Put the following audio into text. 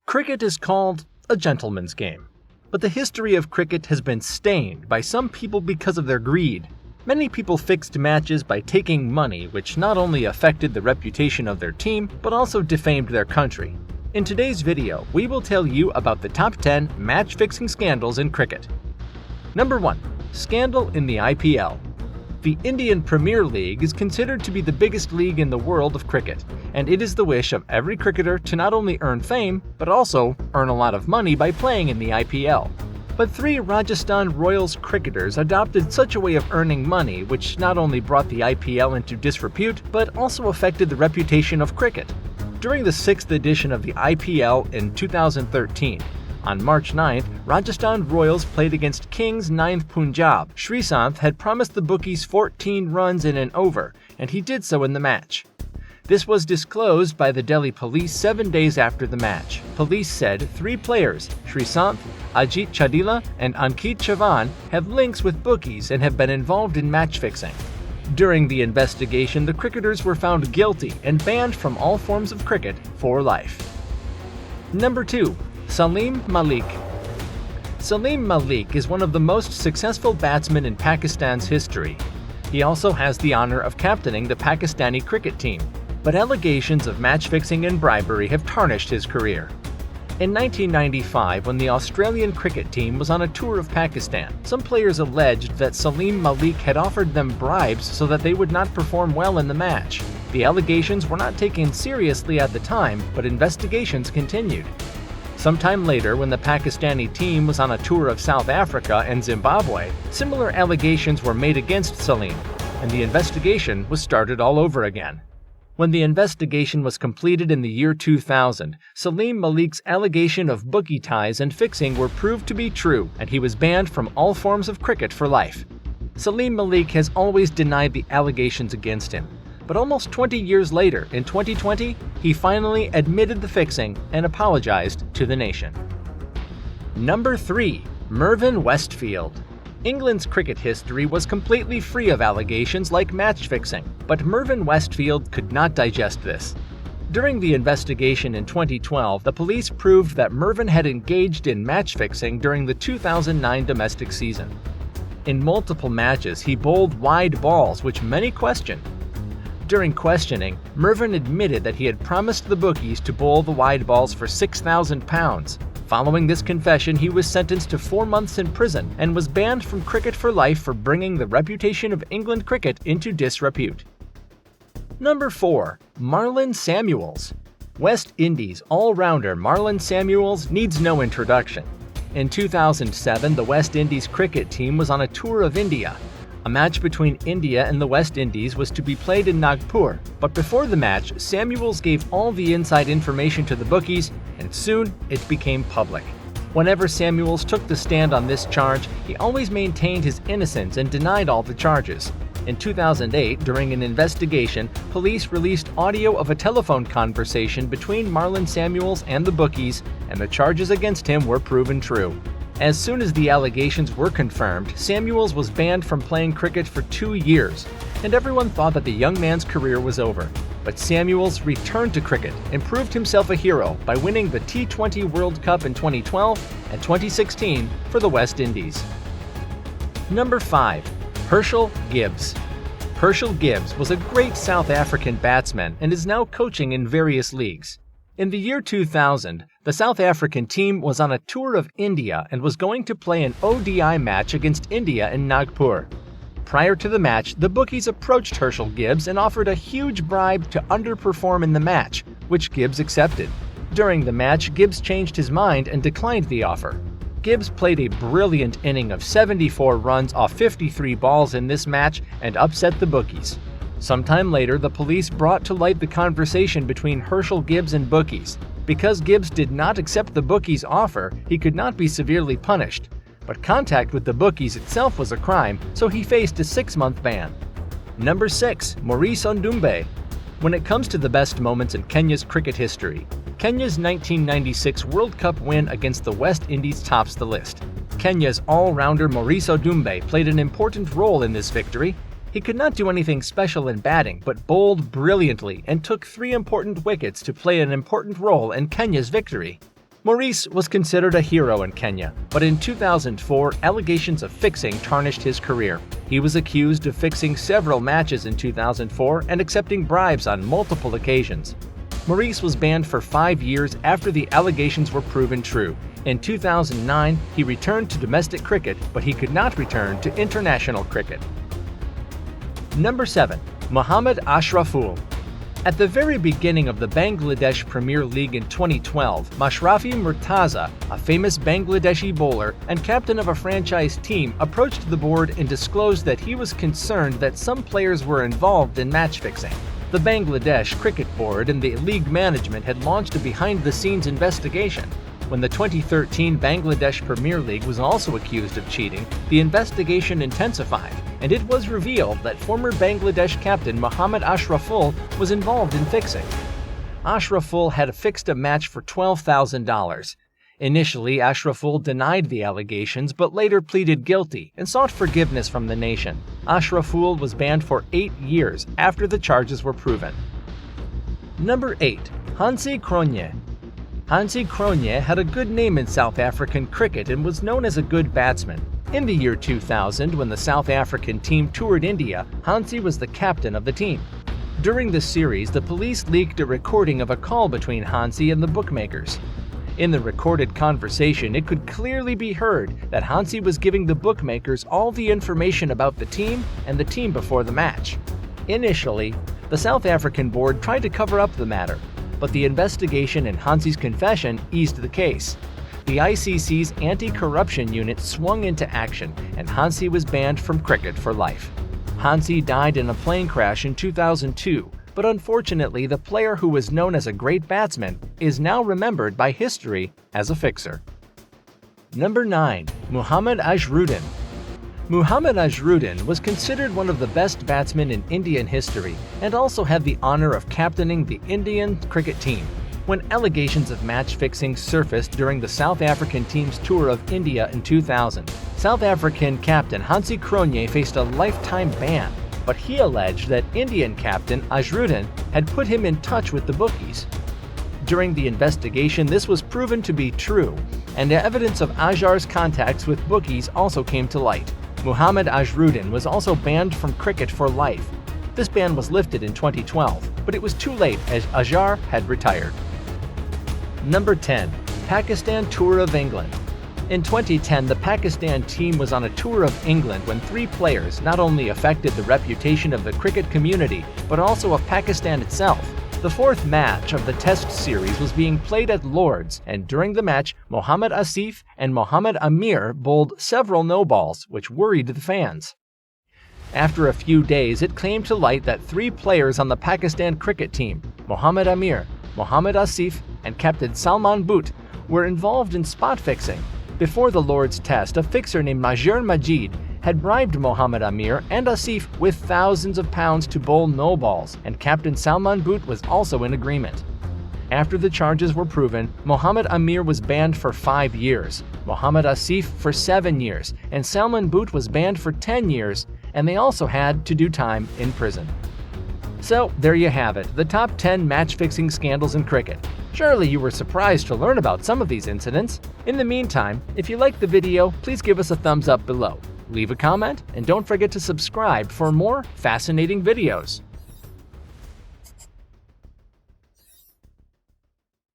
Cricket is called a gentleman's game, but the history of cricket has been stained by some people because of their greed. Many people fixed matches by taking money, which not only affected the reputation of their team, but also defamed their country. In today's video, we will tell you about the top 10 match-fixing scandals in cricket. Number 1. Scandal in the IPL. The Indian Premier League is considered to be the biggest league in the world of cricket, and it is the wish of every cricketer to not only earn fame, but also earn a lot of money by playing in the IPL. But 3 Rajasthan Royals cricketers adopted such a way of earning money which not only brought the IPL into disrepute, but also affected the reputation of cricket. During the 6th edition of the IPL in 2013, on March 9th, Rajasthan Royals played against Kings 9th Punjab. Sreesanth had promised the bookies 14 runs in an over, and he did so in the match. This was disclosed by the Delhi police 7 days after the match. Police said 3 players, Sreesanth, Ajit Chadila, and Ankit Chavan, have links with bookies and have been involved in match fixing. During the investigation, the cricketers were found guilty and banned from all forms of cricket for life. Number 2. Salim Malik. Salim Malik is one of the most successful batsmen in Pakistan's history. He also has the honor of captaining the Pakistani cricket team, but allegations of match-fixing and bribery have tarnished his career. In 1995, when the Australian cricket team was on a tour of Pakistan, some players alleged that Salim Malik had offered them bribes so that they would not perform well in the match. The allegations were not taken seriously at the time, but investigations continued. Sometime later, when the Pakistani team was on a tour of South Africa and Zimbabwe, similar allegations were made against Salim, and the investigation was started all over again. When the investigation was completed in the year 2000, Salim Malik's allegation of bookie ties and fixing were proved to be true, and he was banned from all forms of cricket for life. Salim Malik has always denied the allegations against him, but almost 20 years later, in 2020, he finally admitted the fixing and apologized to the nation. Number 3. Mervyn Westfield. England's cricket history was completely free of allegations like match fixing, but Mervyn Westfield could not digest this. During the investigation in 2012, the police proved that Mervyn had engaged in match fixing during the 2009 domestic season. In multiple matches, he bowled wide balls, which many questioned. During questioning, Mervyn admitted that he had promised the bookies to bowl the wide balls for £6,000. Following this confession, he was sentenced to 4 months in prison and was banned from cricket for life for bringing the reputation of England cricket into disrepute. Number 4. Marlon Samuels. West Indies all-rounder Marlon Samuels needs no introduction. In 2007, the West Indies cricket team was on a tour of India. A match between India and the West Indies was to be played in Nagpur, but before the match, Samuels gave all the inside information to the bookies, and soon it became public. Whenever Samuels took the stand on this charge, he always maintained his innocence and denied all the charges. In 2008, during an investigation, police released audio of a telephone conversation between Marlon Samuels and the bookies, and the charges against him were proven true. As soon as the allegations were confirmed, Samuels was banned from playing cricket for 2 years, and everyone thought that the young man's career was over. But Samuels returned to cricket and proved himself a hero by winning the T20 World Cup in 2012 and 2016 for the West Indies. Number 5. Herschel Gibbs. Herschel Gibbs was a great South African batsman and is now coaching in various leagues. In the year 2000, the South African team was on a tour of India and was going to play an ODI match against India in Nagpur. Prior to the match, the bookies approached Herschel Gibbs and offered a huge bribe to underperform in the match, which Gibbs accepted. During the match, Gibbs changed his mind and declined the offer. Gibbs played a brilliant inning of 74 runs off 53 balls in this match and upset the bookies. Sometime later, the police brought to light the conversation between Herschel Gibbs and bookies. Because Gibbs did not accept the bookies' offer, he could not be severely punished. But contact with the bookies itself was a crime, so he faced a 6-month ban. Number 6. Maurice Ondumbe. When it comes to the best moments in Kenya's cricket history, Kenya's 1996 World Cup win against the West Indies tops the list. Kenya's all-rounder Maurice Ondumbe played an important role in this victory. He could not do anything special in batting, but bowled brilliantly and took 3 important wickets to play an important role in Kenya's victory. Maurice was considered a hero in Kenya, but in 2004, allegations of fixing tarnished his career. He was accused of fixing several matches in 2004 and accepting bribes on multiple occasions. Maurice was banned for 5 years after the allegations were proven true. In 2009, he returned to domestic cricket, but he could not return to international cricket. Number 7. Mohammad Ashraful. At the very beginning of the Bangladesh Premier League in 2012, Mashrafi Murtaza, a famous Bangladeshi bowler and captain of a franchise team, approached the board and disclosed that he was concerned that some players were involved in match fixing. The Bangladesh Cricket Board and the league management had launched a behind-the-scenes investigation. When the 2013 Bangladesh Premier League was also accused of cheating, the investigation intensified, and it was revealed that former Bangladesh captain Mohammad Ashraful was involved in fixing. Ashraful had fixed a match for $12,000. Initially, Ashraful denied the allegations but later pleaded guilty and sought forgiveness from the nation. Ashraful was banned for 8 years after the charges were proven. Number 8. Hansi Cronje. Hansi Cronje had a good name in South African cricket and was known as a good batsman. In the year 2000, when the South African team toured India, Hansi was the captain of the team. During the series, the police leaked a recording of a call between Hansi and the bookmakers. In the recorded conversation, it could clearly be heard that Hansi was giving the bookmakers all the information about the team and the team before the match. Initially, the South African board tried to cover up the matter, but the investigation and Hansi's confession eased the case. The ICC's anti-corruption unit swung into action, and Hansi was banned from cricket for life. Hansi died in a plane crash in 2002, but unfortunately the player who was known as a great batsman is now remembered by history as a fixer. Number 9. Mohammad Asif. Mohammad Asif was considered one of the best batsmen in Indian history and also had the honor of captaining the Indian cricket team. When allegations of match fixing surfaced during the South African team's tour of India in 2000, South African captain Hansi Cronje faced a lifetime ban, but he alleged that Indian captain Asif had put him in touch with the bookies. During the investigation, this was proven to be true, and the evidence of Asif's contacts with bookies also came to light. Mohammad Asif was also banned from cricket for life. This ban was lifted in 2012, but it was too late as Asif had retired. Number 10. Pakistan Tour of England. In 2010, the Pakistan team was on a tour of England when 3 players not only affected the reputation of the cricket community, but also of Pakistan itself. The 4th match of the Test series was being played at Lord's, and during the match, Mohammad Asif and Mohammad Amir bowled several no-balls, which worried the fans. After a few days, it came to light that 3 players on the Pakistan cricket team, Mohammad Amir, Mohammad Asif, and captain Salman Butt, were involved in spot fixing. Before the Lord's Test, a fixer named Mazhar Majid had bribed Mohammad Amir and Asif with thousands of pounds to bowl no balls, and captain Salman Butt was also in agreement. After the charges were proven, Mohammad Amir was banned for 5 years, Mohammad Asif for 7 years, and Salman Butt was banned for 10 years, and they also had to do time in prison. So there you have it, the top 10 match-fixing scandals in cricket. Surely you were surprised to learn about some of these incidents. In the meantime, if you liked the video, please give us a thumbs up below. Leave a comment, and don't forget to subscribe for more fascinating videos.